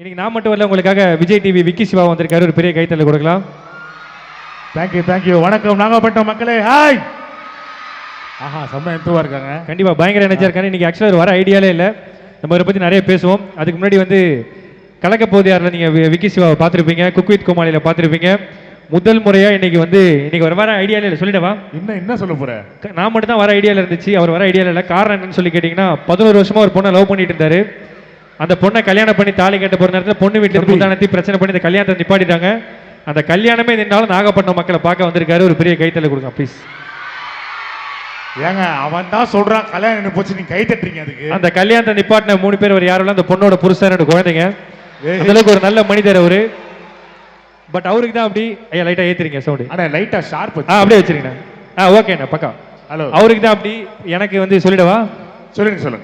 இன்னைக்கு நான் மட்டும் வரல, உங்களுக்காக விஜய் டிவி விக்கி சிவா வந்திருக்காரு. ஒரு பெரிய கைத்தல கொடுக்கலாம். Thank you thank you. வணக்கம் நாகப்பட்டினம் மக்களே. ஹாய். ஆஹா, செம்ம எந்துவா இருக்காங்க. கண்டிப்பா பயங்கர எனர்ஜியா இருக்காங்க. இன்னைக்கு ஆக்சுவலாக வர ஐடியாலே இல்லை. நம்ம இதை பற்றி நிறைய பேசுவோம். அதுக்கு முன்னாடி வந்து கலக்க போதியாரில் நீங்கள் விக்கி சிவாவை பார்த்துருப்பீங்க, குக் வித் கோமாளியில் பார்த்துருப்பீங்க. முதல் முறையாக இன்னைக்கு வர ஐடியாலே இல்லை. சொல்லிடவா? என்ன சொல்ல போற? நான் மட்டும் தான் வர ஐடியாவில் இருந்துச்சு, அவர் வர ஐடியாவில் இல்லை. காரணம் என்னன்னு சொல்லி கேட்டிங்கன்னா, 11 வருஷமா ஒரு பொண்ணை லவ் பண்ணிட்டு இருந்தாரு. அந்த பொண்ணை கல்யாணம் பண்ணி தாலி கட்ட போகிற நேரத்தில் பொண்ணு வீட்டில் முந்தானத்தி பிரச்சனை பண்ணி இந்த கல்யாணத்தை நிப்பாட்டிட்டாங்க. அந்த கல்யாணமே நின்றாலும் நாகப்பட்டினம் மக்களை பார்க்க வந்திருக்காரு. ஒரு பெரிய கைத்தல கொடுங்க ப்ளீஸ். ஏங்க, அவன் தான் சொல்றான் கல்யாணம் என்ன போச்சு, நீங்க கை தட்டுறீங்க அதுக்கு. அந்த கல்யாணத்தை நிப்பாட்டின 3 பேர் ஒரு யாரும் அந்த பொண்ணோட புருஷன் 2 குழந்தைங்க. அதுக்கு ஒரு நல்ல மனிதர் அவரு. பட் அவருக்கு தான் அப்படி ஐயா லைட்டா ஏத்துறீங்க சவுண்ட். அட லைட்டா ஷார்ப். அப்படியே வச்சிருங்க. ஓகேண்ணா பக்கா. ஹலோ. அவருக்கு தான் அப்படி. எனக்கு வந்து சொல்லிடவா? சொல்லுங்க.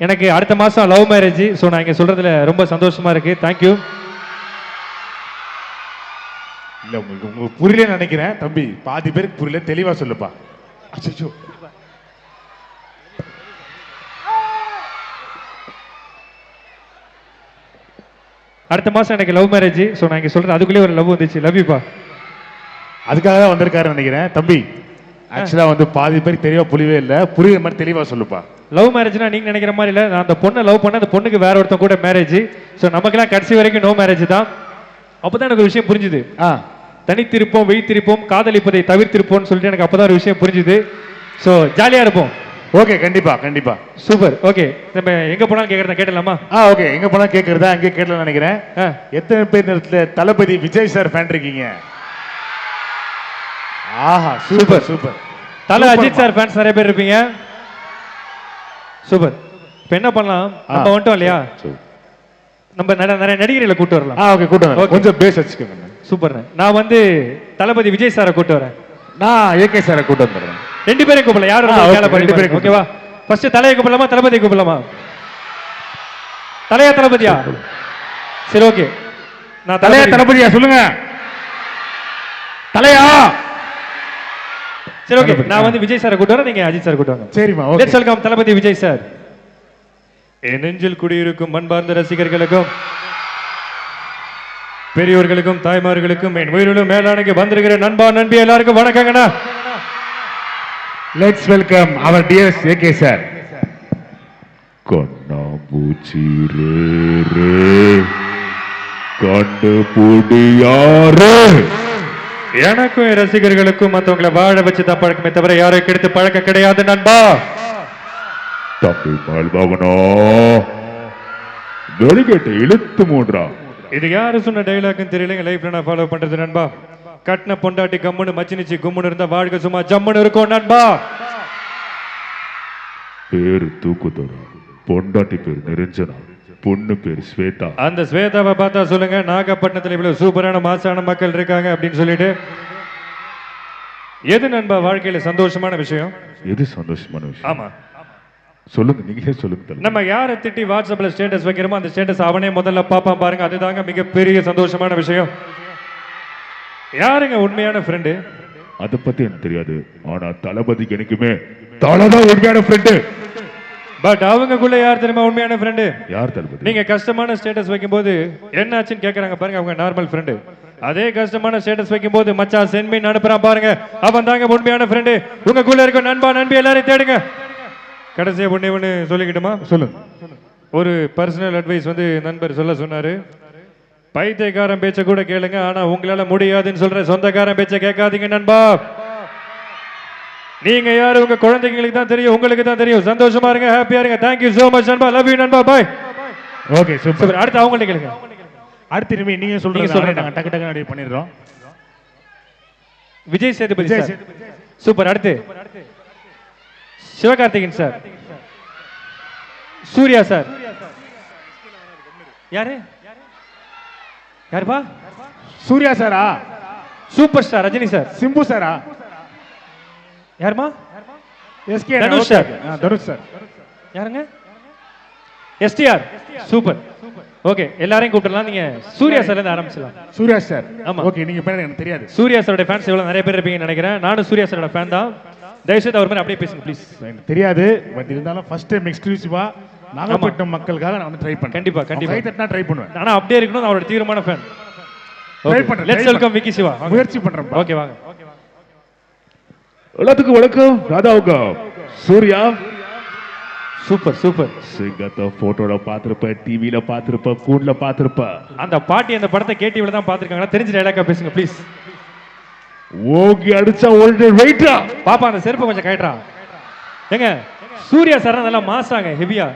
எனக்கு அடுத்த மாசம் லவ் மேரேஜ். ஸோ நான் இங்கே சொல்றதுல ரொம்ப சந்தோஷமா இருக்கு. தேங்க்யூ. இல்ல உங்களுக்கு புரியல நினைக்கிறேன் தம்பி. பாதி பேருக்கு புரியல, தெளிவா சொல்லுப்பா. அச்சோ. அடுத்த மாசம் எனக்கு லவ் மேரேஜ். ஸோ நான் இங்கே சொல்றது அதுக்குள்ளே ஒரு லவ் வந்துச்சு. லவ் யூப்பா. அதுக்காக தான் வந்திருக்காரு நினைக்கிறேன் தம்பி. ஆக்சுவலா வந்து பாதி பேருக்கு தெளிவா புரியவே இல்லை. புரியுற மாதிரி தெளிவா சொல்லுப்பா. லவ் மேரேஜ்னா நீங்க நினைக்கிற மாதிரி இல்லை. நான் அந்த பொண்ணை லவ் பண்ண, அந்த பொண்ணுக்கு வேற ஒருத்தன் கூட மேரேஜ். ஸோ நமக்கெல்லாம் கடைசி வரைக்கும் நோ மேரேஜ் தான். அப்பதான் எனக்கு ஒரு விஷயம் புரிஞ்சுது. தனித்திருப்போம், வெயித்திருப்போம், காதலிப்பதை தவிர்த்திருப்போம்னு சொல்லிட்டு எனக்கு அப்பதான் ஒரு விஷயம் புரிஞ்சுது. ஸோ ஜாலியா இருப்போம். ஓகே, கண்டிப்பா. சூப்பர். ஓகே, நம்ம எங்க போனாலும் கேட்கறத கேட்டலாமா? ஓகே, எங்க போனா கேட்கறதா? அங்கே கேட்கலாம் நினைக்கிறேன். எத்தனை பேர் நேரத்துல தளபதி விஜய் சார் ஃபேன் இருக்கீங்க? ஆஹா, super. Thala Ajith sir fans நிறைய பேர் இருப்பீங்க. சூப்பர். இப்ப என்ன பண்ணலாம், நம்ம வந்துட்டோம் இல்லையா, நம்ம நிறைய நடிகர்களை கூட்டு வரலாம். ஓகே, கூட்டு வரலாம். கொஞ்சம் பேஸ் வச்சுக்கோங்க. சூப்பர். நான் வந்து தளபதி விஜய் சாரை கூட்டு வரேன். நான் ஏகே சாரை கூட்டு வந்துடுறேன். 2 பேரையும் கூப்பிடலாம். யாரும் 2 பேரும் ஓகேவா? ஃபர்ஸ்ட் தலையை கூப்பிடலாமா, தளபதியை கூப்பிடலாமா? தலையா தளபதியா? சரி, ஓகே. நான் தலையா தளபதியா சொல்லுங்க. தலையா? சரி, ஓகே. நான் வந்து விஜய் சாரை கூட்டு வரேன், நீங்க அஜித் சார் கூட்டு வாங்க. சரிமா. Let's welcome Thalapathy Vijay sir. என் நெஞ்சில் குடியிருக்கும் அன்பார்ந்த ரசிகர்களுக்கும், பெரியோர்களுக்கும், தாய்மார்களுக்கும், என் உயிரிலும் மேலானக்கு வந்திருக்கிற நண்பா நண்பி எல்லாருக்கும் வணக்கங்கண்ணா. Let's welcome our dear AK sir. கண்ணாம்பூச்சி கண்டுபிடியாரு. எனக்கும் என் ரசிகர்களுக்கும் மற்றவங்களை வாழ வச்சு தான் பழக்கமே தவிர யாரும் கெடுத்து பழக்கம் கிடையாது நண்பா. தம்பி மால்பாவனோ வெறுகேட்டை இழுத்து மூன்றா. இது யாரு சொன்ன டைலாக்னு தெரியல. லைஃப்ல நான் ஃபாலோ பண்றது நண்பா. கட்டின பொண்டாட்டி கம்முன்னு மச்சினிச்சு கும்முன்னு இருந்தா வாழ்க்கை சும்மா ஜம்முன்னு இருக்கும் நண்பா. பேரு தூக்குதோரா, பொண்டாட்டி பேர் நிரஞ்சனா, பொண்ணு பேர் ஸ்வேதா. அந்த ஸ்வேதாவை பார்த்தா சொல்லுங்க, நாகப்பட்டினத்துல இவ்வளவு சூப்பரான மாசான மக்கள் இருக்காங்க அப்படின்னு சொல்லிட்டு. எது நண்பா வாழ்க்கையில சந்தோஷமான விஷயம்? எது சந்தோஷமான விஷயம்? ஆமா சொல்லுங்க, நீங்களே சொல்லுங்க. நம்ம யாரை திட்டி வாட்ஸ்அப்ல ஸ்டேட்டஸ் வைக்கிறோமோ அந்த ஸ்டேட்டஸ் அவனே முதல்ல பாப்பான் பாருங்க. அதுதாங்க மிகப்பெரிய சந்தோஷமான விஷயம். யாருங்க உண்மையான ஃப்ரெண்டு? அதை பத்தி எனக்கு தெரியாது. ஆனா தளபதிக்கு எனக்குமே தலதான் உண்மையான ஃப்ரெண்டு. பட் அவங்களுக்குள்ள யார் தெரியுமா உண்மையான ஃப்ரெண்டு? யார் தளபதி? நீங்க கஷ்டமான ஸ்டேட்டஸ் வைக்கும்போது என்னாச்சுன்னு கேட்கறாங்க பாருங்க, அவங்க நார்மல் ஃப்ரெண்டு. அதே கஷ்டமான ஸ்டேட்டஸ் வைக்கும்போது மச்சான் சென்மீன் அனுப்புறான் பாருங்க, அவன் தாங்க உண்மையான ஃப்ரெண்டு. உங்களுக்குள்ள இருக்க நண்பா நண்பி எல்லாரையும் தேடுங்க. கடைசியா ஒண்ணு சொல்லிக்கிட்டுமா? சொல்லுங்க. ஒரு பர்சனல் அட்வைஸ் வந்து நண்பர் சொல்ல சொன்னாரு. பைத்தியக்காரன் பேச்ச கூட கேளுங்க, ஆனா உங்களால முடியாதுன்னு சொல்ற சொந்தக்காரன் பேச்ச கேட்காதீங்க நண்பா. நீங்க யாரு உங்க குழந்தைங்களுக்கு தான் தெரியும், உங்களுக்கு தான் தெரியும். சந்தோஷமா இருங்க, ஹாப்பியா இருங்க. தேங்க்யூ சோ மச் நண்பா. லவ் யூ நண்பா. பாய். Okay, super. அடுத்து அவங்கள்ட்ட கேளுங்க. அடுத்து இனிமே நீங்க சொல்றீங்க, நாங்க டக்கு டக்கு ரெடி பண்ணிடுறோம். விஜய் சேதுபதி சார். சூப்பர். அடுத்து சிவகார்த்திகேயன் சார். சூர்யா சார். யாரு யாருப்பா? சூர்யா சாரா? Super star Rajini sir. Simbu சாரா? யாருமா? SK Dhanush sir. Dhanush sir. யாருங்க? எஸ்டிஆர். சூப்பர். ஓகே, எல்லாரையும் கூப்பிடலாம். நீங்க சூர்யா சார்ல இருந்து ஆரம்பிச்சலாம். சூர்யா சார். ஆமா. ஓகே, நீங்க பேர் எனக்கு தெரியாது. சூர்யா சாரோட ஃபேன்ஸ் எவ்வளவு நிறைய பேர் இருப்பீங்கன்னு நினைக்கிறேன். நானும் சூர்யா சாரோட ஃபேன் தான். தயவுசெய்து அவர் மாதிரி அப்படியே பேசுங்க ப்ளீஸ். எனக்கு தெரியாது, பட் இருந்தாலும் ஃபர்ஸ்ட் டைம் எக்ஸ்க்ளூசிவா நாகப்பட்டினம் மக்களுக்காக நான் வந்து ட்ரை பண்ணேன். கண்டிப்பா, கண்டிப்பா. கை தட்டினா ட்ரை பண்ணுவேன். ஆனா அப்படியே இருக்கணும், அவரோட தீவிரமான ஃபேன். ட்ரை பண்றேன். Let's welcome Vicky Siva. முயற்சி பண்றேன். ஓகே வாங்க. எல்லாத்துக்கும் வணக்கம். ராதாவுக்கு சூர்யா. Super super. சிங்கத்தை போட்டோல பாத்திருப்ப, டிவில பாத்திருப்ப, கூண்ல பாத்திருப்ப. அந்த பாட்டி அந்த படத்தை கேடிவில தான் பாத்துருக்காங்க. தெரிஞ்ச டைலாக்கா பேசுங்க ப்ளீஸ். ஓகி அடிச்சா ஒரு வெயிட்டா. பாப்பா அந்த செருப்பை கொஞ்சம் கயட்றா. ஏங்க சூர்யா சார் அதெல்லாம் மாசாங்க ஹெவியா.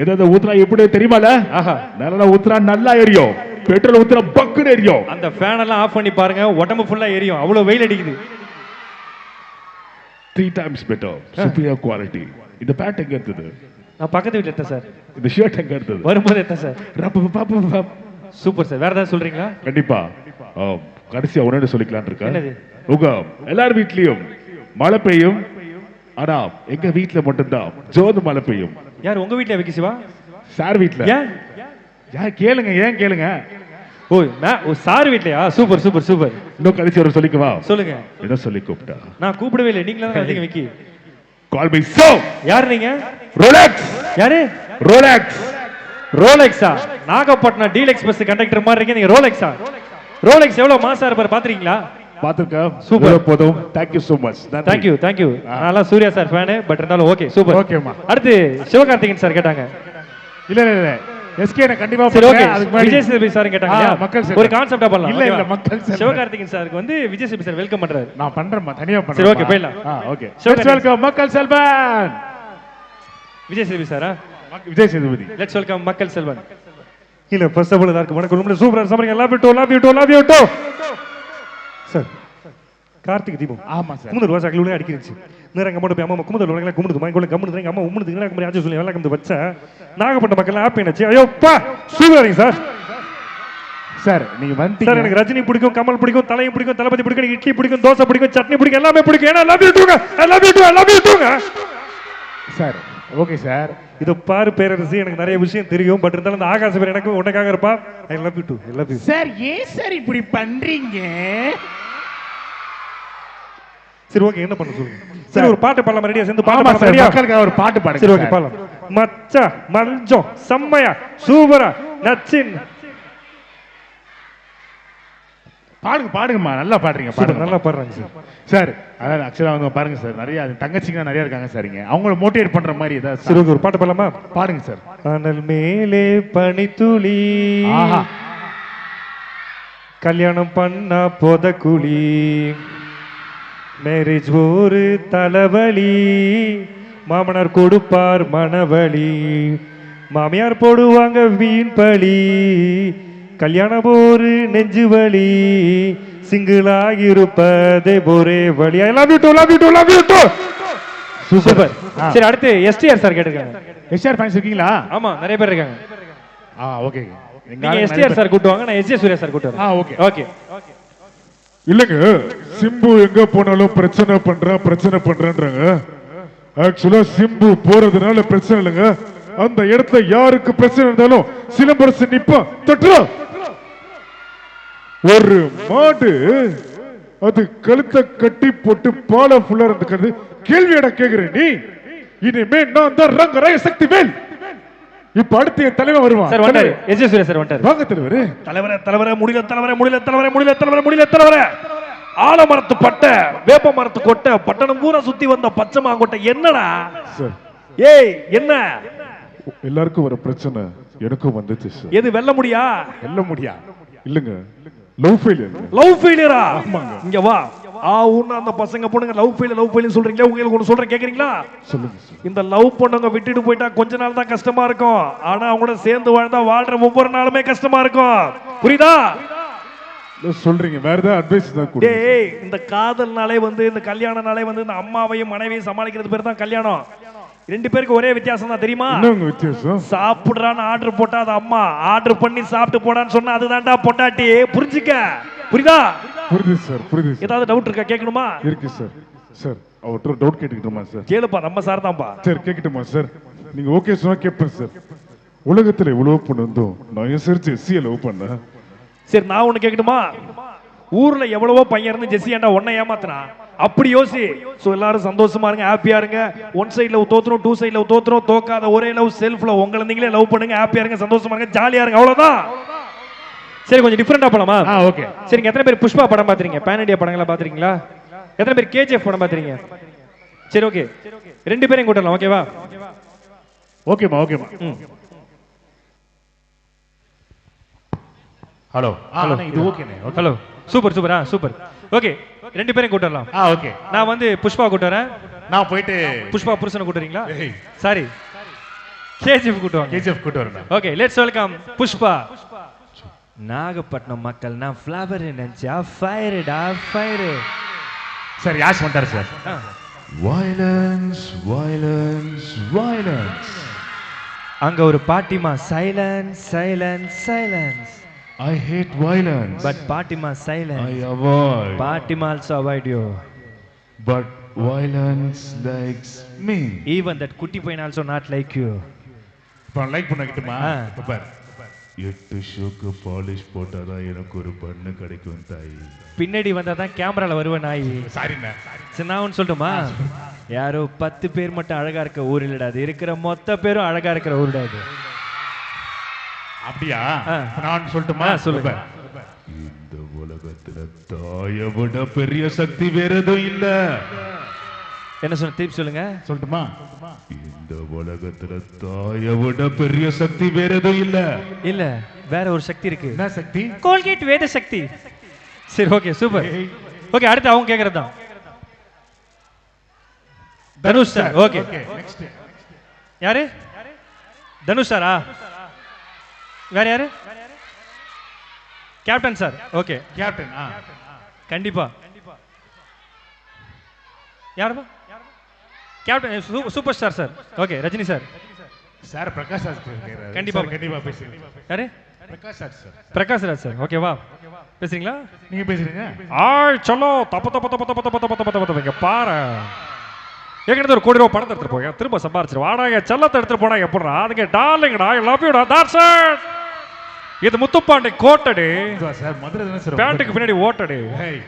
எதை ஊத்துறா எப்படி தெரியுமால? ஆஹா, நல்லா ஊத்துறா நல்லா எரியும். பெட்ரோல் ஊத்துறா பக்குன்னு எரியும். அந்த ஃபேன் எல்லாம் ஆஃப் பண்ணி பாருங்க, உடம்பு ஃபுல்லா எரியும், அவ்வளவு வெயில் அடிக்குது. 3 times better, superior quality. இந்த பேண்ட் எங்க இருக்குது? நான் பக்கத்து வீட்டுல எடுத்தேன் சார். இந்த ஷர்ட் எங்க இருக்குது? வரும்போது எடுத்தேன் சார். ரப்ப சூப்பர் சார். வேற ஏதாவது சொல்றீங்களா? கண்டிப்பா. கடைசியா உடனே சொல்லிக்கலாம்னு இருக்கேன். என்னது? உங்க எல்லார் வீட்லயும் மழை பெய்யும், ஆனா எங்க வீட்ல மட்டும்தான் ஜோது மழை பெய்யும். யார் உங்க வீட்ல விக்கி சிவா? சார் வீட்ல. ஏன் யார் கேளுங்க, ஏன் கேளுங்க. ஓ சார் வீட்லயா? Super super super. இன்னும் கடைசி ஒரு சொல்லிக்கவா? சொல்லுங்க. என்ன சொல்லி கூப்பிட்டா? நான் கூப்பிடவே இல்லை, நீங்களா தான் வந்தீங்க விக்கி. Call me so. யார் நீங்க? ரோலெக்ஸ். யாரு? ரோலெக்ஸ். ரோலெக்ஸா? நாகப்பட்டினம் டீல் எக்ஸ்பிரஸ் கண்டக்டர் மாதிரி இருக்கீங்க நீங்க. ரோலெக்ஸா? ரோலெக்ஸ் எவ்வளவு மாசா இருப்பாரு பாத்துறீங்களா? பாத்துர்க்கேன். சூப்பர். போதும். Thank you so much. Thank you thank you. நான் சூர்யா சார் ஃபேன், பட் இருந்தாலும் ஓகே சூப்பர். ஓகேமா. அடுத்து சிவகார்த்திகேயன் சார் கேட்டாங்க. இல்ல இல்ல இல்ல, எஸ்கே நான் கண்டிப்பா சரி ஓகே. பண்றேன். அதுக்கு முன்னாடி விஜய் சேதுபதி சார் கேட்டாங்க. மக்கள் ஒரு கான்செப்டா பண்ணலாம். இல்ல இல்ல, மக்கள் சிவகார்த்திகேயன் சாருக்கு வந்து விஜய் சேதுபதி சார் வெல்கம் பண்றாரு. நான் பண்றேன், தனியா பண்றேன். சரி ஓகே போயிடலாம். Okay. Let's welcome Makkal Selvan. Vijay Sethupathi சாரா? விஜய் சேதுபதி. Let's welcome Makkal Selvan. இல்ல ஃபர்ஸ்ட் ஆஃப் ஆல் எல்லாருக்கும் வணக்கம். சூப்பரா சமரிங்க. Love you too sir. Karthik Deepam. ஆமா சார். குமுது ரோசா கிளூல அடிக்கிருச்சு. நேரங்க மட்டும் அம்மா குமுது ரோலங்கள குமுது மைங்கோல கம்முதுங்க அம்மா உம்முது நேரங்க மாதிரி ஆச்சு சொல்லி எல்லாம் கம்பு வச்ச நாகப்பட்ட மக்கள் ஆப் என்னச்சு. ஐயோப்பா சூப்பர்ங்க சார். சார் நீங்க வந்துட்டீங்க. சார் எனக்கு ரஜினி பிடிக்கும், கமல் பிடிக்கும், தலையும் பிடிக்கும், தளபதி பிடிக்கும், எனக்கு இட்லி பிடிக்கும், தோசை பிடிக்கும், சட்னி பிடிக்கும், எல்லாமே பிடிக்கும். ஏன்னா லவ் யூ டுங்க. Sir okay sir. இது பாரு பேரரசு, எனக்கு நிறைய விஷயம் தெரியும், பட் இருந்தாலும் இந்த ஆகாச பேர் எனக்கு உனக்காக இருப்பா. I love you to. I love you sir. ஏன் சார் இப்படி பண்றீங்க? சரி ஓகே, என்ன பண்ண சொல்லுங்க. சரி ஒரு பாட்டு பாடலாம், ரெடியா சேர்ந்து பாட்டு பாடலாம். ரெடியா? மக்களுக்காக ஒரு பாட்டு பாடுங்க. சரி ஓகே பாடலாம். மச்சா மல்ஜம் செம்மையா சூப்பரா நச்சின். பாடுங்கம்மா, நல்லா பாடுறீங்க. பாடுங்க, நல்லா பாடுறாங்க சார். சார் அதான் ஆக்சுவலா அவங்க பாருங்க சார், நிறைய தங்கச்சிங்க நிறைய இருக்காங்க சார் இங்க. அவங்கள மோட்டிவேட் பண்ற மாதிரி ஏதாவது. சரி ஓகே ஒரு பாட்டு பாடலாமா? பாடுங்க சார். அனல் மேலே பனித்துளி, ஆஹா, கல்யாணம் பண்ணா பொதக்குழி, மேரேஜ் ஒரு தலைவலி, மாமனார் கொடுப்பார் மனவலி, மாமியார் போடுவாங்க வீண் பழி, கல்யாணம் ஒரு நெஞ்சு வலி, சிங்கிளாகி இருப்பதே ஒரே வழி. I love you to. Super. சரி அடுத்து எஸ்டிஆர் சார் கேட்டிருக்காங்க. எஸ்ஆர் ஃபேன்ஸ் இருக்கீங்களா? ஆமா நிறைய பேர் இருக்காங்க. ஓகே. நீங்க எஸ்டிஆர் சார் கூட்டுவாங்க, நான் எஸ்ஜே சூர்யா சார் கூட்டுவாங்க. Okay okay. இல்லங்க, சிம்பு எங்க போனாலும் பிரச்சனை பண்றாங்க. ஆக்சுவலா சிம்பு போறதுனால பிரச்சனை இல்லைங்க. அந்த இடத்துல யாருக்கு பிரச்சனை இருந்தாலும் சிலம்பரசன் நிப்பா தட்டுறா. ஒரு மாடு அது கழுத்தை கட்டி போட்டு பாலை ஃபுல்லா இருந்துக்கிறது கேள்வியட கேக்குறேன் நீ. இனிமே நான் தான் ரங்கராய சக்தி வேல். இப்ப அடுத்து என் தலைவர் வருவான். சார் வந்தாரு, எஸ்ஜே சூர்யா சார் வந்தாரு. வாங்க தலைவரே. தலைவரே முடியல. ஆலமரத்து பட்டை, வேப்ப மரத்து கொட்டை, பட்டணம் பூரா சுத்தி வந்த பச்சை மாங்கொட்டை. என்னடா சார், ஏய் என்ன எல்லாருக்கும் வர பிரச்சனை எனக்கும் வந்துச்சு சார். எது வெல்ல முடியா? வெல்ல முடியா? இல்லங்க, லவ் ஃபெயிலியரா? இங்க வா. அந்த பசங்க பொண்ணுங்க லவ் ஃபெயிலியர் சொல்றீங்களா? உங்களுக்கு ஒண்ணு சொல்றேன் கேக்குறீங்களா? சொல்லுங்க சார். இந்த லவ் பொண்ணுங்க விட்டுட்டு போயிட்டா கொஞ்ச நாள் தான் கஷ்டமா இருக்கும், ஆனா அவங்களோட சேர்ந்து வாழ்ந்தா வாழ்ற ஒவ்வொரு நாளுமே கஷ்டமா இருக்கும். புரியுதா? சொல்றீங்க, வேற ஏதாவது அட்வைஸ் தான் கொடுங்க. டேய் இந்த காதல்னாலே வந்து, இந்த கல்யாணம்னாலே வந்து இந்த அம்மாவையும் மனைவியும் சமாளிக்கிறது பேர் தான் கல்யாணம். ரெண்டு பேருக்கு ஒரே வித்தியாசம் தான் தெரியுமா? என்னங்க வித்தியாசம்? சாப்பிடுறான்னு ஆர்டர் போட்டா அது அம்மா, ஆர்டர் பண்ணி சாப்பிட்டு போடான்னு சொன்னா அதுதான்டா பொண்டாட்டி. புரிஞ்சுக்க. புரியுதா? புரியுது சார், புரியுது சார். ஏதாவது டவுட் இருக்கா? கேட்கணுமா? இருக்கு சார். சார் அவர்கிட்ட டவுட் கேட்டுக்கிட்டுமா சார்? கேளுப்பா, நம்ம சார் தான்ப்பா. சார் கேட்கட்டுமா சார்? நீங்க ஓகே சொன்னா கேட்பேன் சார். உலகத்துல இவ்வளவு பொண்ணு இருந்தோம், நான் ஏன் சார் ஜெஸ்ஸியை லவ் பண்ணேன்? சரி நான் ஒண்ணு கேட்கட்டுமா? ஊர்ல எவ்வளவோ பையன் இருந்து ஜெஸ்ஸி ஏன்டா உன்னை ஏமாத்தினா? அப்படி யோசி. ஸோ எல்லாரும் சந்தோஷமா இருங்க, ஹாப்பியா இருங்க. ஒன் சைட்ல தோத்துறோம், டூ சைட்ல தோத்துறோம், தோக்காத ஒரே லவ் செல்ஃப் லவ். உங்களை நீங்களே லவ் பண்ணுங்க, ஹாப்பியா இருங்க, சந்தோஷமா இருங்க, ஜாலியா இருங்க, அவ்வளவுதான். சரி, கொஞ்சம் டிஃபரெண்டா போலாமா? ஓகே. சரிங்க, எத்தனை பேர் புஷ்பா படம் பாத்துறீங்க? Pan India படங்களா பாத்துறீங்களா? எத்தனை பேர் கேஜிஎஃப் படம் பாத்துறீங்க? சரி, ஓகே, 2 பேரையும் கூட்டலாம். ஓகேவா? ஓகேமா. ஹலோ. இது ஓகேனே. Hello, super super. Super. Okay, 2 பேரையும் கூட்டலாம். ஓகே. நான் வந்து புஷ்பா கூட்டுறேன். நான் போயிட்டு புஷ்பா புருஷனை கூட்டுறீங்களா? சாரி, கேஜிஎஃப் கூட்டுவாங்க. கேஜிஎஃப் கூட்டு வரேன். Okay, let's welcome Pushpa. Nagapattinam மக்கள் நான் ஃப்ளவர் நினைச்சா ஃபயர்டா ஃபயர். சார் யாஷ் வந்துட்டாரு சார். Violence, violence, violence. அங்க ஒரு பாட்டிமா silence silence silence. I hate violence. But பாட்டிமா சைலன்ஸ். I avoid. பாட்டிமா also avoid you. But violence likes me. Even that குட்டி பையன் also not like you. இப்போ லைக் பண்ண கிட்டுமா? பார். 8 ஷோக்கு பாலிஷ் போட்டாதான் எனக்கு ஒரு பண்ணு கிடைக்கும் தாய். பின்னாடி வந்தா தான் கேமரால வருவேன் நாய். சாரிண்ணே. சரி, நான் ஒன்று சொல்லட்டுமா? யாரோ 10 பேர் மட்டும் அழகா இருக்க ஊர் இல்லடா, அது இருக்கிற மொத்த பேரும் அழகா இருக்கிற ஊருடா இது. அப்படியா? நான் சொல்லட்டுமா? சொல்லுங்க. இந்த உலகத்துல தாயை விட பெரிய சக்தி வேற எதுவும் இல்ல. என்ன சொன்ன? திருப்பி சொல்லுங்க. சொல்லட்டுமா? இந்த உலகத்துல தாயை விட பெரிய சக்தி வேற எதுவும் இல்ல. இல்ல, வேற ஒரு சக்தி இருக்கு. என்ன சக்தி? கோல்கேட் வேத சக்தி. சரி, ஓகே, சூப்பர். ஓகே, அடுத்து அவங்க கேக்குறதா தனுஷ் சார். ஓகே, நெக்ஸ்ட் யாரு? தனுஷ் சாரா? வேற யாரு? Captain sir. Okay, captain. கண்டிப்பா. யாருப்பா? Captain super star sir. Okay, Rajini sir. Sir Prakash Raj கேக்குறாரு. கண்டிப்பா. கண்டிப்பா பேசுங்க. யாரு? பிரகாஷ் ராஜ் சார். பிரகாஷ் ராஜ் சார். ஓகேவா, பேசுறீங்களா? நீங்க பேசுறீங்க. ஆய் சொல்லோ தப்ப தப்ப தப்ப தப்ப தப்ப தப்ப தப்ப தப்ப இங்க பாரு. எங்கிட்ட ஒரு 1 கோடி ரூபாய் பணத்தை எடுத்துட்டு போய் திரும்ப சம்பாரிச்சிரு. வாடகை செல்லத்தை எடுத்துட்டு போனா எப்படிடா? அதுக்கு டார்லிங்டா, ஐ லவ் யூடா, தட்ஸ் இட். இது முத்துப்பாண்டி கோட்டடி. சார் மதுரை தானே சார்? பேண்ட்டுக்கு பின்னாடி ஓட்டடி. ஹேய்.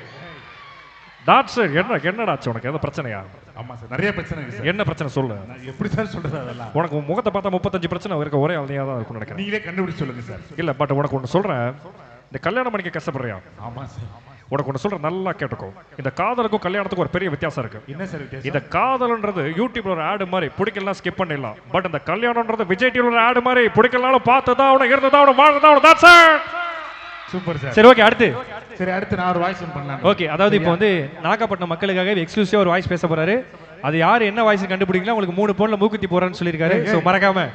That's it. என்னடாச்சு உனக்கு? எந்த பிரச்சனையா? ஆமா சார், நிறைய பிரச்சனை இருக்கு சார். என்ன பிரச்சனை சொல்லு. நான் எப்படி சார் சொல்றது அதெல்லாம்? உனக்கு உன் முகத்தை பார்த்தா 35 பிரச்சனை இருக்க ஒரே ஆளுநையா தான் இருக்கும்னு நினைக்கிறேன். நீங்களே கண்டுபிடிச்சு சொல்லுங்க சார். இல்ல, பட் உனக்கு ஒன்று சொல்றேன். இந்த கல்யாணம் பண்ணிக்க கஷ்டப்படுறியா? ஆமா சார். உனக்கு ஒன்று சொல்றேன், நல்லா கேட்டுக்கோ. இந்த காதலுக்கும் கல்யாணத்துக்கும் ஒரு பெரிய வித்தியாசம் இருக்கு. என்ன சார் வித்தியாசம்? இந்த காதல்ன்றது யூடியூப்ல ஒரு ஆடு மாதிரி பிடிக்கலாம் ஸ்கிப் பண்ணிடலாம். பட் இந்த கல்யாணம்ன்றது விஜய் டிவில ஒரு ஆடு மாதிரி பிடிக்கலாலும் பார்த்துதான் அவனை இருந்ததா அவனை வாழ்ந்ததா அவனை. That's it. Super sir. சரி, ஓகே, அடுத்து. சரி, அடுத்து நான் ஒரு வாய்ஸ் பண்ணலாம். ஓகே, அதாவது இப்போ வந்து நாகப்பட்டினம் மக்களுக்காக எக்ஸ்க்ளூசிவா ஒரு வாய்ஸ் பேச போறாரு. அது யாரு என்ன வாய்ஸ் கண்டுபிடிக்கலாம். உங்களுக்கு 3 பவுன்ல மூக்குத்தி போறான்னு சொல்லியிருக்காரு. சோ மறக்காம.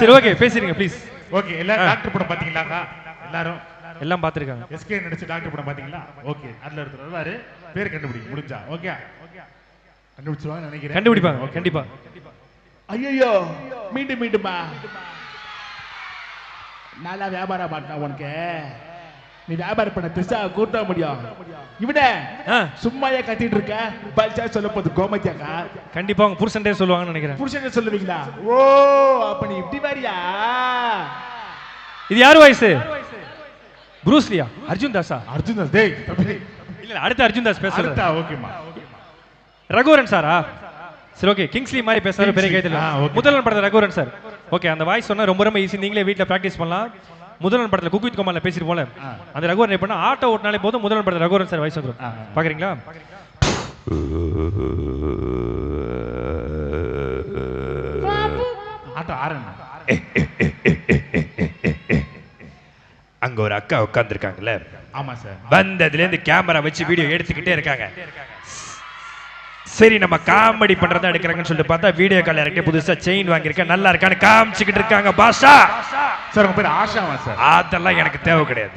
சரி, ஓகே, பேசிருங்க ப்ளீஸ். ஓகே, எல்லாரும் டாக்டர் படம் பாத்தீங்களா? எல்லாரும் எல்லாம் பார்த்திருக்காங்க. எஸ்கே நடிச்ச டாக்டர் படம் பாத்தீங்களா? ஓகே, அதுல ஒருத்தர் வருவாரு, பேர் கண்டுபிடிக்க முடிஞ்சா? ஓகே, கண்டுபிடிச்சுவாங்க நினைக்கிறேன். கண்டுபிடிப்பாங்க கண்டிப்பா. ஐயோ மீண்டுமா நல்லா வியாபாரம் பண்ண உனக்கு. நீ வியாபாரம் பண்ண திசா கூட்ட முடியும். இவனே சும்மாயே கத்திட்டு இருக்க. பல்சா சொல்ல போது கோமத்தியாக்கா. கண்டிப்பா உங்க புருஷன்டே சொல்லுவாங்கன்னு நினைக்கிறேன். புருஷன் சொல்லுவீங்களா? ஓ, அப்ப நீ இப்படி வரியா? இது யார் வாய்ஸ்? ப்ரூஸ்லியா? அர்ஜுன் தாஸா? அர்ஜுன் தாஸ். டேய் இல்ல, அடுத்து அர்ஜுன் தாஸ் பேசுறாரு. அடுத்தா? ஓகேமா. ரகுவரன் சாரா? சரி, ஓகே, கிங்ஸ்லி மாதிரி பேசுறாரு. பெரிய கைதல முதல்வன் படத்துல ரகுவரன் சார். ஓகே, அந்த வாய்ஸ் சொன்னா ரொம்ப ரொம்ப ஈஸி. நீங்களே வீட்ல பிராக்டிஸ் பண்ணலாம். முதல்வன் படத்துல குக் வித் கோமாளில பேசிட்டு போல அந்த ரகுவரன் எப்படின்னா ஆட்டோ ஓட்டினாலே போதும் முதல்வன் படத்துல ரகுவரன் சார் வாய்ஸ் வந்துடும். பாக்குறீங்களா? ஆட்டோ ஆரம்பம். அங்க ஒரு அக்கா உட்கார்ந்துருக்காங்கல்ல, ஆமா சார். வந்ததுல இருந்து கேமரா வச்சு வீடியோ எடுத்துக்கிட்டே இருக்காங்க. சரி, நம்ம காமெடி பண்றதா எடுக்கிறாங்கன்னு சொல்லிட்டு பார்த்தா வீடியோ கால் இறக்கி புதுசா செயின் வாங்கியிருக்கேன், நல்லா இருக்கான்னு காமிச்சுக்கிட்டு இருக்காங்க. பாஷா சார், உங்க பேர் ஆஷாவா சார்? அதெல்லாம் எனக்கு தேவை கிடையாது.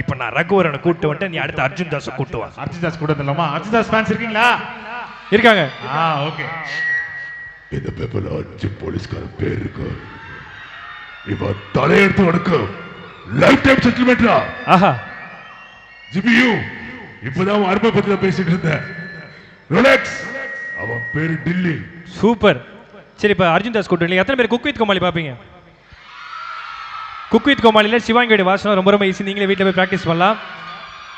இப்ப நான் ரகுவரனை கூட்டு வந்துட்டேன், நீ அடுத்து அர்ஜுன் தாஸை கூட்டு வா. அர்ஜுன் தாஸ் கூட வந்துடலாமா? அர்ஜுன் தாஸ் ஃபேன்ஸ் இருக்கீங்களா? இருக்காங்க. ஓகே. இந்த பேப்பர்ல 5 போலீஸ்கார பேர் இருக்கு. இவன் தலையெடுத்து உனக்கு லைஃப் டைம் செட்டில்மெண்ட்ரா. ஆஹா, ஜிபியூ இப்பதான் அவன் அருமை பத்தில பேசிட்டு இருந்தேன். ரிலாக்ஸ். அவன் பேரு டில்லி. சூப்பர். சரி, இப்ப அர்ஜுன் தாஸ் கூட்டு. எத்தனை பேர் குக் வித் கோமாளி பாப்பீங்க? குக் வித் கோமாளில சிவாங்கியோட வாசனம் ரொம்ப ரொம்ப ஈஸி. நீங்களே வீட்டில் போய் ப்ராக்டிஸ் பண்ணலாம்.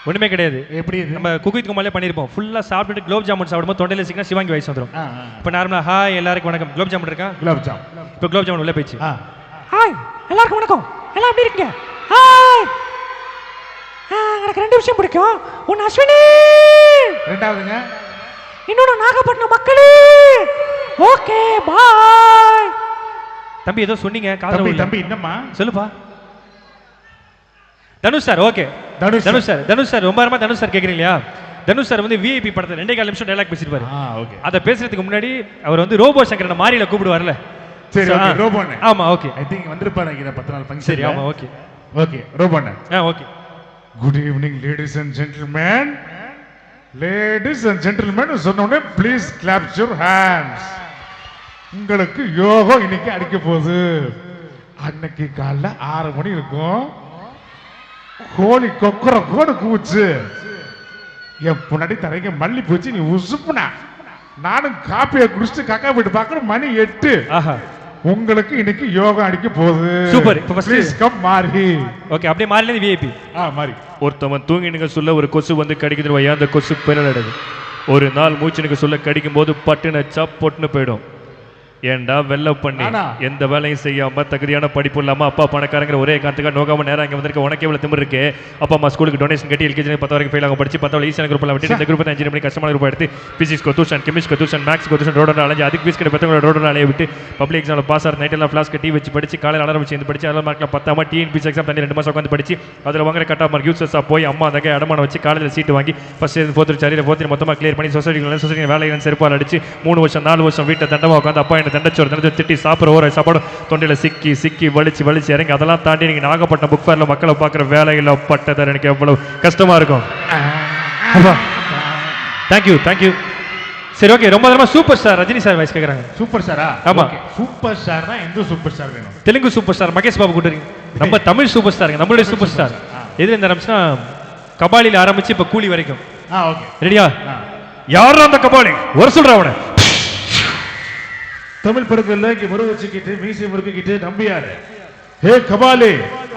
ஒண்ணுமே கிடையாது. எப்படி இது? நம்ம குக்கித் குமாலே பண்ணியிருப்போம். ஃபுல்லா சாப்பிட்டுட்டு குலோப் ஜாமுன் சாப்பிடும்போது தொண்டையில சிக்கினா சிவாங்கி வயசு வந்துடும். இப்போ நார்மலா ஹாய் எல்லாருக்கும் வணக்கம், குலோப் ஜாமுன் இருக்கா? குலாப் ஜாம். இப்போ குலோப் ஜாமுன் உள்ள போயிடுச்சு. ஹாய் எல்லாருக்கும் வணக்கம், எல்லாம் எப்படி இருக்கீங்க? ஹாய் எனக்கு 2 விஷயம் பிடிக்கும். ஒன்னு அஸ்வினி, ரெண்டாவதுங்க இன்னொன்னு நாகப்பட்டினம் மக்களே. Okay bye. தம்பி ஏதோ சொன்னீங்க காதுல தம்பி விழல. தம்பி என்னம்மா? சொல்லுப்பா. Dhanush sir okay. Dhanush sir ரொம்ப நேரமா தனுஷ் சார் கேக்குறீங்க இல்லையா? தனுஷ் சார் வந்து விஐபி படத்துல 2.25 நிமிஷம் டயலாக் பேசிருப்பாரு. ஓகே. அத பேசுறதுக்கு முன்னாடி அவர் வந்து ரோபோ சங்கரனை மாரியில கூப்பிடுவார்ல. சரி ஓகே ரோபோண்ணே. ஆமா ஓகே. ஐ திங்க் வந்திருப்பாரு இங்க 10 நாள் ஃபங்க்ஷன். சரி ஆமா ஓகே. ஓகே ரோபோண்ணே. Okay. Good evening ladies and gentlemen. Ladies and gentlemen சொன்ன உடனே ப்ளீஸ் கிளாப் யுவர் ஹேண்ட்ஸ். உங்களுக்கு யோகம் இன்னைக்கு அடிக்க போகுது. அன்னைக்கு காலைல 6 மணி இருக்கும், கோழி கொக்கர கோடு கூச்சு. என் முன்னாடி தரைக்கு மல்லி போச்சு, நீ உசுப்புனா நானும் காப்பியை குடிச்சிட்டு கக்கா போயிட்டு பார்க்கணும். மணி 8. ஆஹா உங்களுக்கு இன்னைக்கு யோகம் அடிக்க போகுது. சூப்பர். இப்போ first ப்ளீஸ் கம் மாறி. ஓகே அப்படியே மாரில இருந்து விஐபி. மாறி. ஒருத்தவன் தூங்கினுங்க சொல்ல ஒரு கொசு வந்து கடிக்குதுன்னு வையா, அந்த கொசு பிறலடுது. ஒரு நாள் மூச்சுனுக்கு சொல்ல கடிக்கும் போது பட்டுன்னு சப்பொட்டுன்னு போயிடும். ஏண்டா வெள்ள பண்ணி ஆனா. எந்த வேலையும் செய்யாம தகுதியான படிப்பு இல்லாம அப்பா பணக்காரங்கிற ஒரே காரணத்துக்காக நோக்காம நேரம் இங்க வந்திருக்க. உனக்கு எவ்வளவு திமிரு இருக்கு? அப்பா அம்மா ஸ்கூலுக்கு டொனேஷன் கட்டி எல்கேஜி 10 வரைக்கும் ஃபெயில் ஆக படிச்சு 10 ஈஸியான குரூப்ல விட்டு இந்த குரூப் 5 மணி கஷ்டமான குரூப் எடுத்து பிசிக்ஸ் கொத்துஷன் கெமிஸ்ட் கொத்துஷன் மேக்ஸ் கொத்துஷன் ரோட அலைஞ்சு அதுக்கு பீஸ் கிட்ட பத்தவங்க ரோட அலைய விட்டு பப்ளிக் எக்ஸாம்ல பாஸ் ஆகிற நைட் எல்லாம் ஃபிளாஸ்க்கு டீ வச்சு படிச்சு காலையில் அலாரம் வச்சு இருந்து படிச்சு அதெல்லாம் மார்க்ல 10 டிஎன்பிசி எக்ஸாம் தண்ணி 2 மாசம் உட்காந்து படிச்சு அதில் வாங்குற கட் ஆஃப் மார்க் யூசஸா போய் அம்மா அதே அடமான வச்சு காலேஜில் சீட்டு வாங்கி ஃபர்ஸ்ட் 4th சரியில் 4th மொத்தமாக கிளியர் பண்ணி சொசைட்டி வேலையில் செருப்பால் அடிச்சு 3 வருஷம் 4 வருஷம் வீட்டை தண்டமாக உட்காந்து அப்பா என்ன தண்டச்சோறு திட்டி சாப்பிட்ற ஒரு சாப்பாடு தொண்டையில சிக்கி சிக்கி வலிச்சு இறங்கி அதெல்லாம் தாண்டி நீங்க நாகப்பட்டினம் புக் ஃபேர்ல மக்களை பார்க்குற வேலையில் பட்டது எனக்கு எவ்வளவு கஷ்டமா இருக்கும். தேங்க்யூ. சரி ஓகே. ரொம்ப நேரமா super star Rajini sir voice கேக்குறாங்க. சூப்பர் ஸ்டாரா? ஆமா. சூப்பர் ஸ்டார்னா எந்த சூப்பர் ஸ்டார் வேணும்? தெலுங்கு சூப்பர் ஸ்டார் மகேஷ் பாபு கூட்டுறீங்க. நம்ம தமிழ் சூப்பர் ஸ்டாருங்க, நம்மளுடைய சூப்பர் ஸ்டார். எதுல இருந்து ஆரம்பிச்சுன்னா கபாலில ஆரம்பிச்சு இப்ப கூலி வரைக்கும். ஓகே. ரெடியா? யார் அந்த கபாலி? ஒரு சொல்ற அவனை. தமிழ் படங்கள்ல இங்க முறை வச்சுக்கிட்டு மீசை முறுக்கிட்டு நம்பியாரு ஹே கபாலே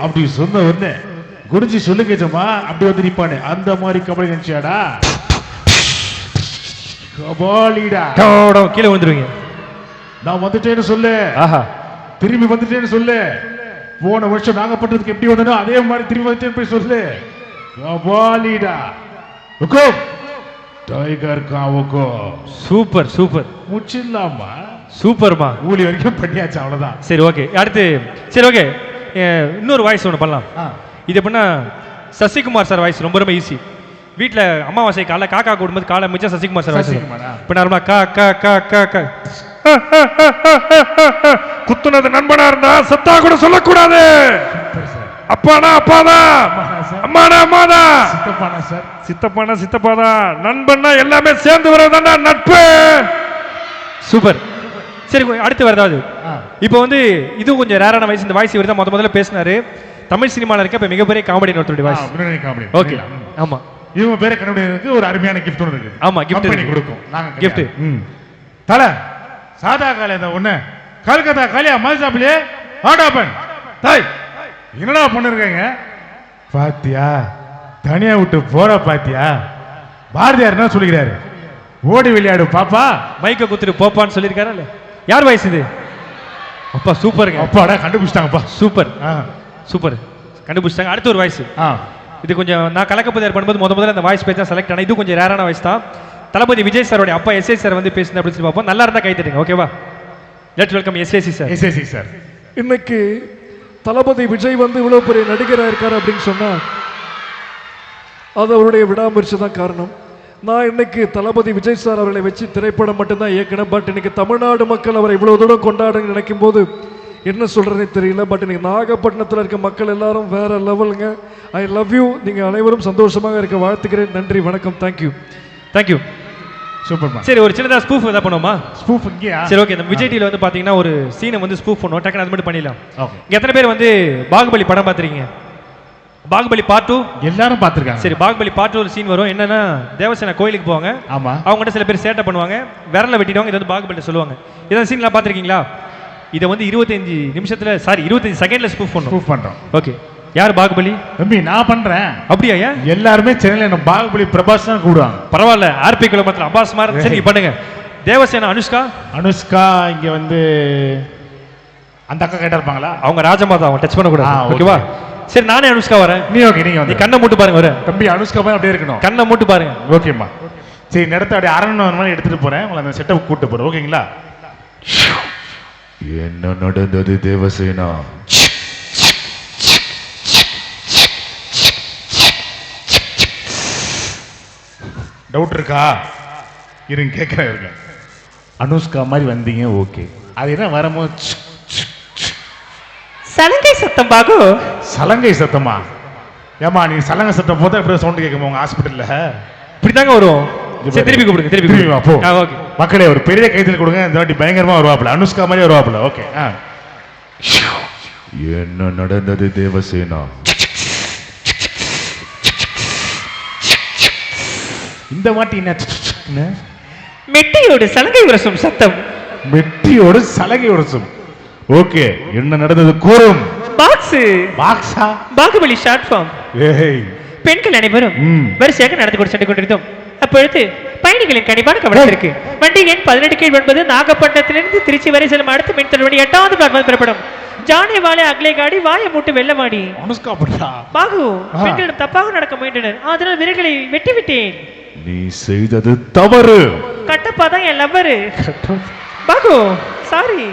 அப்படி சொன்ன உடனே குடிஞ்சு சொல்லுங்கம்மா அப்படி வந்து நிப்பானே அந்த மாதிரி கபாலி நினைச்சியாடா? கபாலிடா. கீழே வந்துருவீங்க. நான் வந்துட்டேன்னு சொல்லு. ஆஹா திரும்பி வந்துட்டேன்னு சொல்லு. போன வருஷம் நாகப்பட்டினத்துக்கு எப்படி வந்தனோ அதே மாதிரி திரும்பி வந்துட்டேன்னு போய் சொல்லு. கபாலிடா. हुकुम டைகர் கா हुकुम. சூப்பர் முச்சிடலாமா? சூப்பர்மா. ஊழி வரைக்கும் பண்ணியாச்சு, அவ்வளவுதான். சரி ஓகே. அடுத்து சரி ஓகே, இன்னொரு வாய்ஸ் ஒன்று பண்ணலாம். இது எப்படின்னா சசிகுமார் சார் வாய்ஸ் ரொம்ப ஈஸி. வீட்டில் அமாவாசை காலை காக்கா கூடும்போது காலை மிச்சம் சசிகுமார் சார் வாய்ஸ். இப்போ நார்மலா கா கா கா கா கா குத்துனது நண்பனா இருந்தா சத்தா கூட சொல்லக்கூடாது. அப்பானா அப்பாதான், அம்மானா அம்மாதான், சித்தப்பானா சார் சித்தப்பானா சித்தப்பாதான், நண்பன்னா எல்லாமே சேர்ந்து வரதாண்டா நட்பு. சூப்பர். சரி அடுத்து வேற ஏதாவது? இப்போ வந்து இது கொஞ்சம் ரேரான வாய்ஸ். இந்த வாய்ஸ் இவர் தான் முதல்ல பேசினாரு. தமிழ் சினிமாவில் இருக்க இப்போ மிகப்பெரிய காமெடி ஒருத்தருடைய வாய்ஸ். காமெடி. ஓகே ஆமா. இவங்க பேரை கண்டுபிடிக்கிறதுக்கு ஒரு அருமையான கிஃப்ட் ஒன்று இருக்கு. ஆமா கிஃப்ட் பண்ணி கொடுக்கும். நாங்க கிஃப்ட். தல சாதா காலே இந்த ஒண்ணு கல்கத்தா காலியா மல்சாப்லே ஆடாபன் தாய் என்னடா பண்ணிருக்கீங்க? பாத்தியா தனியா விட்டு போற பாத்தியா? பாரதியார் என்ன சொல்லிக்கிறாரு? ஓடி விளையாடு பாப்பா, மைக்க குத்துட்டு போப்பான்னு சொல்லியிருக்காரு. யார் வாய்ஸ் இது? அப்பா சூப்பருங்க. அப்பாடா கண்டுபிடிச்சிட்டாங்கப்பா. சூப்பர் சூப்பர் கண்டுபிடிச்சிட்டாங்க. அடுத்த ஒரு வாய்ஸ். இது கொஞ்சம் நான் கலக்கப்பதியார் பண்ணும்போது முதல்ல அந்த வாய்ஸ் பேச்சா செலக்ட் ஆனா இது கொஞ்சம் ரேரான வாய்ஸ் தான். தளபதி விஜய் சாரோட அப்பா எஸ்ஏ சார் வந்து பேசுன அப்படின்னு சொல்லி பார்ப்போம். நல்லா இருந்தா கை தட்டுங்க. ஓகேவா? Let's welcome SAC sir. SAC sir. இன்னைக்கு தளபதி விஜய் வந்து இவ்வளவு பெரிய நடிகராக இருக்காரு அப்படின்னு சொன்னா அது அவருடைய விடாமுயற்சி தான் காரணம். நான் இன்னைக்கு தளபதி விஜய் சார் அவர்களை வச்சு திரைப்படம் மட்டும்தான் இயக்கினேன். பட் இன்னைக்கு தமிழ்நாடு மக்கள் அவரை இவ்வளவு தூரம் கொண்டாட நினைக்கும் போது என்ன சொல்றதே தெரியல. பட் இன்னைக்கு நாகப்பட்டினத்தில் இருக்க மக்கள் எல்லாரும் வேற லெவலுங்க. I love you. நீங்க அனைவரும் சந்தோஷமாக இருக்க வாழ்த்துக்கிறேன். நன்றி, வணக்கம். தேங்க்யூ. சூப்பர்மா. சரி ஒரு சின்னதா ஸ்பூஃப் ஏதாவது பண்ணுவோமா? ஸ்பூஃப் இங்கயா? சரி ஓகே. இந்த விஜய் டிவில வந்து பாத்தீங்கன்னா ஒரு சீனை வந்து ஸ்பூஃப் பண்ணுவோம். டக்குனு அது மட்டும் பண்ணிடலாம். ஓகே. எத்தனை பேர் வந்து பாகுபலி படம் பார்த்துருக்கீங்க? பாகுபலி பார்ட் 2 எல்லாரும் பார்த்திருக்காங்க. சரி பாகுபலி பார்ட் 2 ஒரு சீன் வரும். என்னன்னா தேவசேனா கோயிலுக்கு போவாங்க. ஆமா. அவங்ககிட்ட சில பேர் சேட்டை பண்ணுவாங்க, விரல வெட்டிடுவாங்க. இது வந்து பாகுபலி சொல்லுவாங்க. இதான் சீன்லாம் பார்த்துருக்கீங்களா? இதை வந்து 25 நிமிஷத்துல 25 செகண்ட்ல ஸ்பூஃப் பண்ணுவோம். ஸ்பூஃப் பண்றோம். ஓகே யார் பாகுபலி? தம்பி நான் பண்றேன். அப்படியா? ஏன் எல்லாருமே சென்னையில என்ன பாகுபலி பிரபாஸ் தான் கூடுவாங்க. பரவாயில்ல, ஆர்பி குலமத்துல அப்பாஸ் மாதிரி. சரி பண்ணுங்க. தேவசேனா அனுஷ்கா. அனுஷ்கா இங்க வந்து அந்த அக்கா கேட்டா இருப்பாங்களா? அவங்க ராஜமாதா, அவங்க டச் பண்ண கூடாது. okay. ஓகேவா? சரி நானே அனுஷ்கா வரேன். நீ ஓகே, நீங்க நீ வந்து கண்ணை மூட்டு பாருங்க. வர தம்பி அனுஷ்கா மாதிரி அப்படியே இருக்கணும். கண்ணை மூட்டு பாருங்க. ஓகேம்மா. சரி இந்த இடத்த அப்படியே அரண்மனை மாதிரி எடுத்துட்டு போறேன். உங்களை அந்த செட்டப் கூட்டு போறேன். ஓகேங்களா? என்ன நடந்தது தேவசேனா? டவுட் இருக்கா? இருங்க கேட்கிறேன். இருங்க. அனுஷ்கா மாதிரி வந்தீங்க, ஓகே. அது என்ன வரும்போது சலங்கை சத்தம் பாகு. சலங்கை சத்தமா? ஏமா நீ சலங்கை சத்தம் போதா இப்படி சவுண்ட் கேட்குமா உங்க ஹாஸ்பிட்டல்ல? இப்படிதாங்க வரும். சரி திருப்பி கூப்பிடுங்க. திருப்பி வா போ. ஓகே மக்களே ஒரு பெரிய கைத்தில் கொடுங்க. இந்த வாட்டி பயங்கரமா வருவாப்புல. அனுஷ்கா மாதிரி வருவாப்புல. ஓகே. என்ன நடந்தது தேவசேனா? இந்த வாட்டி என்ன? மெட்டியோடு சலங்கை உரசும் சத்தம். மெட்டியோடு சலங்கை உரசும். ஓகே, என்ன நடந்தது கூறும். பாக்ஸ். பாக்ஸா? Baahubali short form. ஏய் பெண்கள் அனைவரும் வரிசையாக நடந்து கொண்டு சென்று கொண்டிருந்தோம். அப்பொழுது பயணிகளின் கண்டிப்பான கவனத்திற்கு வண்டி எண் 18/9 நாகப்பட்டினத்திலிருந்து திருச்சி வரை செல்லும் அடுத்த மின்தட வண்டி 8வது பிளாட்ஃபார்ம் பெறப்படும். ஜானே வாலே அக்லே காடி வாய மூட்டு வெள்ளமாடி. அனுஷ்கா அப்படியா? பாகு பெண்களிடம் தப்பாக நடக்க முயன்றனர். அதனால் விரல்களை வெட்டி விட்டேன். நீ செய்தது தவறு. கட்டப்பா தான் என் லவ்வரு. பாகு சாரி.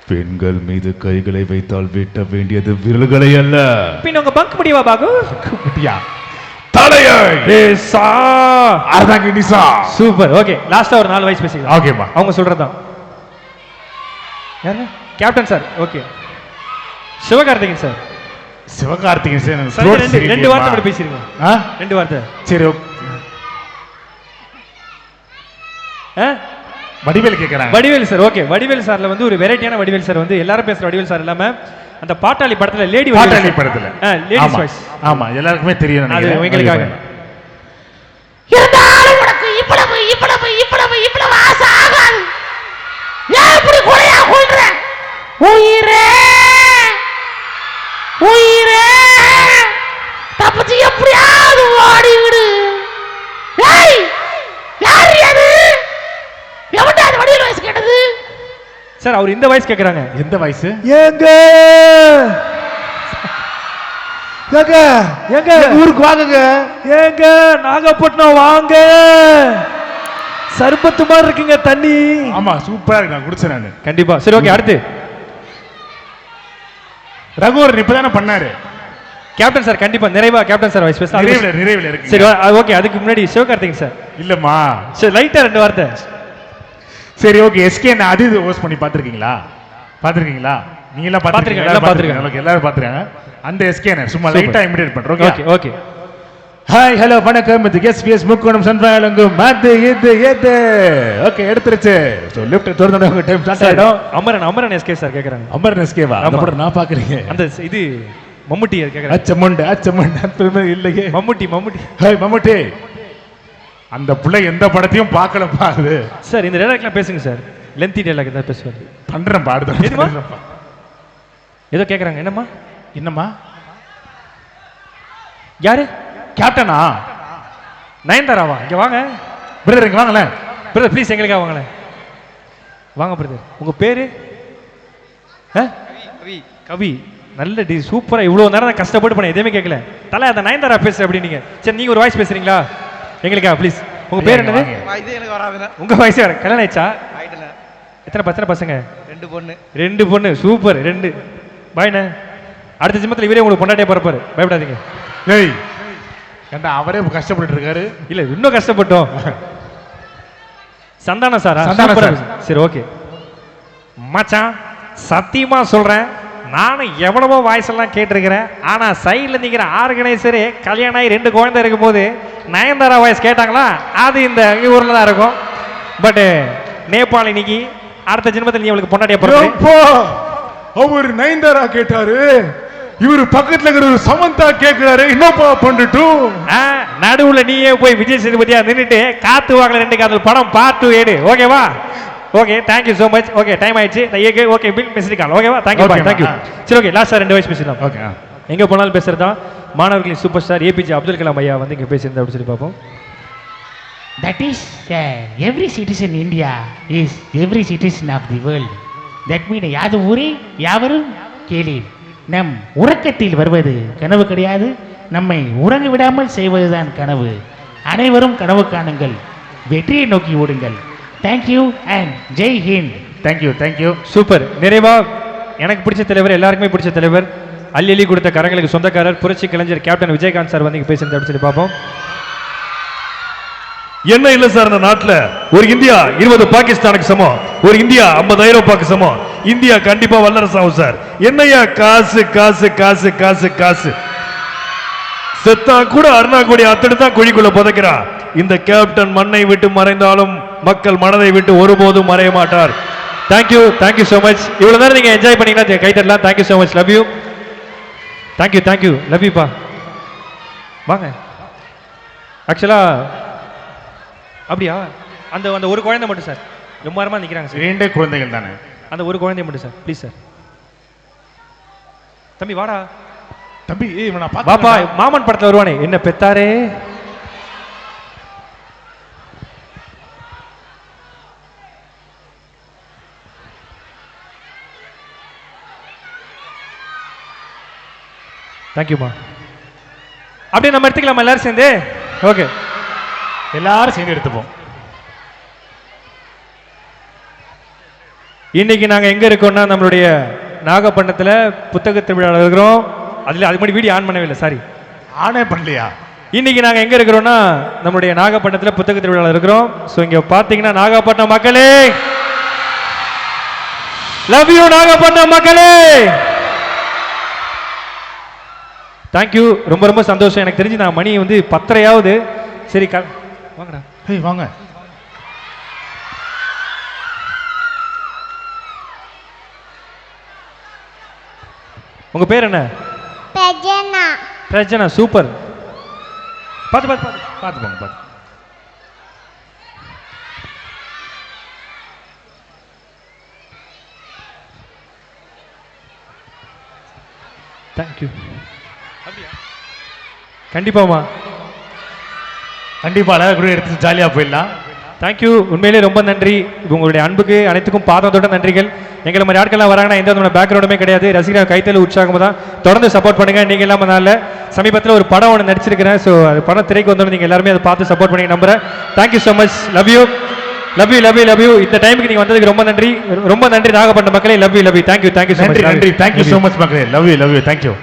பெண்கள் மீது கைகளை வைத்தால் வெட்ட வேண்டியது விரல்களை அல்ல. பின் உங்க பங்கு முடிவா பாகு? குட்டியா தலையை. ஏசா அர்தாங்க நிசா. சூப்பர். ஓகே லாஸ்டா ஒரு 4 வயசு பேசிக்கலாம். ஓகேப்பா. அவங்க சொல்றதுதான். யாரு? Captain sir. Okay. Sivakarthikeyan sir. Sivakarthikeyan sir எனக்கு சார், throat ரெண்டு சரியில்லையேம்மா. வார்த்தை மட்டும் பேசிருங்க. ஆ? 2 வார்த்தை. சரி ஓகே. வடிவேல் கேக்குறாங்க. வடிவேல் சார். ஓகே வடிவேல் சார்ல வந்து ஒரு வெரைட்டியான வடிவேல் சார் வந்து எல்லாரும் பேசுற வடிவேல் சார் இல்லாம அந்த பாட்டாளி படத்துல லேடி பாட்டாளி படத்துல லேடிஸ் ஆமா. வாய்ஸ். ஆமா எல்லாருக்குமே தெரியும் அது நினைக்கிறேன். உங்களுக்காக. இருந்தாலும் உனக்கு இவ்வளவு ஆசை ஆகாது. ஏன் இப்படி கொலையா கொள்ற? உயிரே உயிரே தப்பிச்சு எப்படியாவது ஓடி விடு. ஏய் யார் அது? எவன்டா அது வடிவேல் வாய்ஸ் கேட்டது? சார் அவர் இந்த வாய்ஸ் கேக்குறாங்க. எந்த வயசு? ஏங்க ஏங்க ஏங்க ஊருக்கு வாங்குங்க. ஏங்க நாகப்பட்டினம் வாங்க. சர்பத்து மாதிரி இருக்குங்க தண்ணி. ஆமா சூப்பரா இருக்கு. நான் குடிச்சேன் நானு. கண்டிப்பா. சரி ஓகே அடுத்து ரகுவரன் இப்பதானே பண்ணாரு. Captain sir. கண்டிப்பா நிறைவா கேப்டன் சார் வாய்ஸ் பேசலாம். நிறைவுல இருக்கு. சரி ஓகே அதுக்கு முன்னாடி சிவகார்த்திகேயன் சார். இல்லம்மா. சரி லைட்டா 2 வார்த்தை. சரி ஓகே. எஸ்கே நான் அது ஹோஸ்ட் பண்ணி பாத்திருக்கீங்களா? நீங்க எல்லாம் பாத்திருக்கீங்களா? எல்லாம் பாத்திருக்கேன். ஓகே எல்லாரும் பாத்திருக்காங்க. அந்த எஸ்கே சும்மா லைட்டா இமிடியேட் பண்றோம். Okay okay. ஹாய் ஹலோ வணக்கம். இது எஸ்பிஎஸ் முக்கோணம் சன்ஃபாயலங்கு மாத்து இது ஓகே எடுத்துருச்சு. சோ லிஃப்ட் திறந்தோட உங்க டைம் ஸ்டார்ட் ஆயிடும். அமரன் எஸ்கே சார் கேக்குறாங்க. அமரன் எஸ்கேவா? அந்த படம் நான் பாக்குறீங்க. அந்த இது மம்முட்டி கேக்குறாங்க. அச்சமண்ட பெருமை இல்லையே. மம்முட்டி. ஹாய் மம்முட்டி. அந்த புள்ளை எந்த படத்தையும் பார்க்கலப்பா. அது சார் இந்த டைலாக்லாம் பேசுங்க சார். லென்த்தி டைலாக் தான் பேசுவாரு. பண்றேன் பாடுதான். ஏதோ கேக்குறாங்க. என்னம்மா? யாரு? கேப்டனா? நயன்தாராவா? இங்க வாங்க பிரதர். இங்க வாங்களேன் பிரதர் ப்ளீஸ். எங்களுக்காக வாங்களேன். வாங்க பிரதர். உங்க பேரு? கவி. நல்ல சூப்பரா. இவ்வளவு நேரம் நான் கஷ்டப்பட்டு பண்ண எதுவுமே கேட்கல. தலை அந்த நயன்தாரா பேசு அப்படின்னீங்க. சரி நீங்க ஒரு வாய்ஸ் பேசுறீங்களா எங்களுக்கா ப்ளீஸ்? உங்க பேர் என்னது? உங்க வயசு வேற. கல்யாணம் ஆயிடுச்சா? எத்தனை பசங்க? 2 பொண்ணு. சூப்பர். 2 பாய்ண்ணே. அடுத்த ஜிம்மத்தில் இவரே உங்களுக்கு பொண்டாட்டியா பிறப்பாரு. பயப்படாதீங்க. ஏய் ஏண்டா அவரே கஷ்டப்பட்டு இருக்காரு. இல்ல இன்னும் கஷ்டப்பட்டோம். சந்தானம் சாரா? சரி ஓகே மச்சான் சத்தியமா சொல்றேன். நானும் எவ்வளவோ வாய்ஸ் எல்லாம் கேட்டிருக்கிறேன். ஆனா சைட்ல நிக்கிற ஆர்கனைசரே கல்யாணம் ஆகி 2 குழந்தை இருக்கும் போது நயன்தாரா வாய்ஸ் கேட்டாங்களா? அது இந்த ஊர்ல தான் இருக்கும். பட் நேபாளி இன்னைக்கு அடுத்த ஜென்மத்தில் நீ அவளுக்கு பொண்டாட்டியா பிறப்போ. அவர் நயன்தாரா கேட்டாரு. இவரு பக்கத்துல இருக்கிற சமந்தா கேட்கிறாரு. என்னப்பா பண்ணிட்டும் நடுவுல நீயே போய் விஜய் சேதுபதியா நின்றுட்டு காத்து வாங்கல 2 காதல் படம் பார்ட் 2 ஏடு. ஓகேவா? Okay thank you so much. Okay time ஆயிடுச்சு. Okay bill message call. ஓகேவா? தேங்க்யூ. சரி ஓகே லாஸ்டா 2 வாய்ஸ் பேசலாம். ஓகே எங்கே போனாலும் பேசுகிறதா மாணவர்களின் super star APJ Abdul Kalam ஐயா வந்து இங்கே பேசியிருந்தா அப்படின்னு சொல்லி பார்ப்போம். That is, every citizen in India is every citizen of the world. That means யாது ஊரே யாவரும் கேளீர். நம் உறக்கத்தில் வருவது கனவு கிடையாது, நம்மை உறங்க விடாமல் செய்வதுதான் கனவு. அனைவரும் கனவு காணுங்கள், வெற்றியை நோக்கி ஓடுங்கள். Thank you and Jai Hind. Thank you thank you. Super. நிறைவா எனக்கு பிடிச்ச தலைவர், எல்லாருக்குமே பிடிச்ச தலைவர், அள்ளி அள்ளி கொடுத்த கரங்களுக்கு சொந்தக்காரர், புரட்சி கலைஞர் கேப்டன் விஜயகாந்த் சார் வந்து இங்கே பேசுறது அப்படின்னு சொல்லி பார்ப்போம். என்ன இல்ல சார், இந்த நாட்டுல ஒரு இந்தியா 20 பாகிஸ்தானுக்கு சமம், ஒரு இந்தியா 50 ஐரோப்பாக்கு சமம். இந்தியா கண்டிப்பா வல்லரசு ஆகும் சார். என்னையா காசு காசு காசு காசு காசு, செத்தா கூட அருணாக்குடி அத்தனை தான் குழிக்குள்ள புதைக்கிறான். இந்த கேப்டன் மண்ணை விட்டு மறைந்தாலும் மக்கள் மனதை விட்டு ஒருபோதும் மறைய மாட்டார். Thank you thank you so much. இவ்வளோ நேரம் நீங்கள் என்ஜாய் பண்ணீங்கன்னா கை தட்டலாம். Thank you so much. Love you. Thank you thank you. Love யூப்பா. வாங்க. ஆக்சுவலாக அப்படியா, அந்த அந்த ஒரு குழந்தை மட்டும் சார், ரொம்ப நேரமாக நிற்கிறாங்க சார். 2 குழந்தைகள் தானே, அந்த ஒரு குழந்தைய மட்டும் சார் ப்ளீஸ் சார். தம்பி வாடா. தம்பி இவனை பாப்பா, மாமன் படத்தில் வருவானே, என்ன பெத்தாரே. தேங்க்யூமா. அப்படியே நம்ம எடுத்துக்கலாமா எல்லாரும் சேர்ந்து? ஓகே, எல்லாரும் சேர்ந்து எடுத்துப்போம். இன்னைக்கு நாங்க எங்க இருக்கோம்னா நம்மளுடைய நாகப்பட்டினத்துல புத்தக திருவிழாவில் இருக்கிறோம். அதுல அதுக்கு முன்னாடி வீடியோ ஆன் பண்ணவே இல்லை, சாரி, ஆனே பண்ணலையா? இன்னைக்கு நாங்க எங்க இருக்கிறோம்னா நம்மளுடைய நாகப்பட்டினத்துல புத்தக திருவிழாவில் இருக்கிறோம். ஸோ இங்க பாத்தீங்கன்னா நாகப்பட்டினம் மக்களே, லவ் யூ நாகப்பட்டினம் மக்களே. தேங்க்யூ, ரொம்ப ரொம்ப சந்தோஷம். எனக்கு தெரிஞ்சு நான் மணி வந்து 10:30 சரி வாங்கடா. ஏய் வாங்க. உங்க பேர் என்ன? பிரஜனா. பிரஜனா, சூப்பர். பார்த்து பார்த்து பார்த்து பார்த்து போங்க பார்த்து. தேங்க்யூ. கண்டிப்பாமா, கண்டிப்பா அழகாக கூட எடுத்து ஜாலியாக போயிடலாம். தேங்க்யூ, உண்மையிலே ரொம்ப நன்றி. உங்களுடைய அன்புக்கு அனைத்துக்கும் பாதத்தோட நன்றிகள். எங்களை மாதிரி ஆட்கள்லாம் வராங்கன்னா எந்த விதமான பேக்ரவுண்டுமே கிடையாது. ரசிகர்கள் கைத்தல் உற்சாகம் தான். தொடர்ந்து சப்போர்ட் பண்ணுங்க. நீங்கள் இல்லாமல் நாளில் சமீபத்தில் ஒரு படம் ஒன்று நடிச்சிருக்கிறேன். ஸோ அது படம் திரைக்கு வந்தோன்னு நீங்கள் எல்லாருமே அதை பார்த்து சப்போர்ட் பண்ணி நம்புறேன். Thank you so much. Love you love you love you love you. இந்த டைமுக்கு நீங்கள் வந்ததுக்கு ரொம்ப நன்றி. ரொம்ப நன்றி நாகப்பட்டினம் மக்களே. Love you love you. Thank you thank you so much. நன்றி. தேங்க்யூ ஸோ மச் மக்களே. Love you thank you.